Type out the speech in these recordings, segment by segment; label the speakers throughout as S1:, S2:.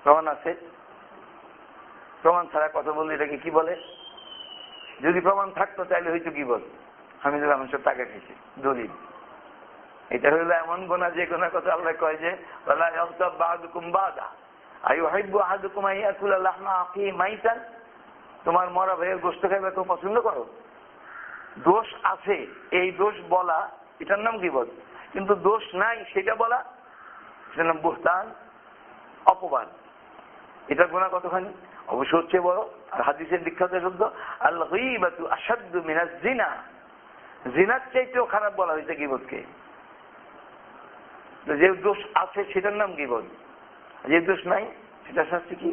S1: প্রমাণ আছে? প্রমাণ ছাড়া কথা বললে এটাকে কি বলে? যদি প্রমাণ থাকতো তাহলে হয়তো কি বল, হামিদুর রহমান সব টাকা খেয়েছে, দলিল। এটা হইলো এমন গোনা যে গোনা কথা আল্লাহ কয় যে ওয়ালা ইয়াগতাব বা'দুকুম বা'দা আইয়ুহিব্বু আহাদুকুম আইয়াকুলা লাহমা আখিহি মাইতান। তোমার মরা ভাইয়ের গোশত খাইবে তো পছন্দ করো? দোষ আছে এই দোষ বলা এটার নাম গীবত, কিন্তু দোষ নাই সেটা বলা সেটার নাম বুহতান, অপবাদ। এটা গুনাহ কতখানি? অবশ্য হচ্ছে বড়। আর হাদিসের বিখ্যাত শব্দ আল গীবাতু আশাদ্দু মিনাজ জিনা, জিনার চাইতেও খারাপ বলা হয়েছে গীবতকে। যে দোষ আছে সেটার নাম গীবত, যে দোষ নাই সেটার শাস্তি কি?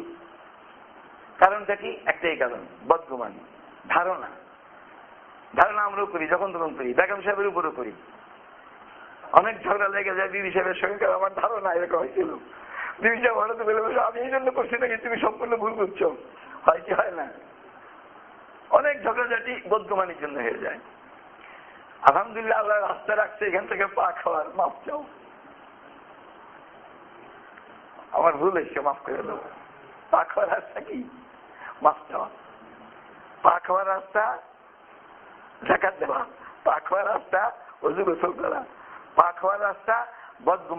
S1: কারণটা কি? একটাই কারণ, বদগুমান, ধারণা। ধারণা আমরাও করি, যখন তখন করি, বেগম সাহেবের উপরও করি। অনেক ঝগড়া লেগে যায় বিবি সাহেবের সঙ্গে, আমার ধারণা এরকম হয়েছিল। বিবি সাহেব হঠাৎ বলে আমি এই জন্য করছি নাকি, তুমি সম্পূর্ণ ভুল করছো। হয় কি হয় না? অনেক ঝগড়াঝাটি বদগুমানির জন্য হয়ে যায়। আলহামদুলিল্লাহ আল্লাহ রাস্তা রাখছে এখান থেকে পা খাওয়ার, মাফ চাও, আমার ভুল হয়েছে, মাফ করে দেবো। পা খাওয়ার রাস্তা কি? মাফ চাওয়া। পা খাওয়ার রাস্তা জাকাত দেওয়া, পা খাওয়ার রাস্তা ওযু গোসল করা, পা খাওয়ার রাস্তা বদগুমান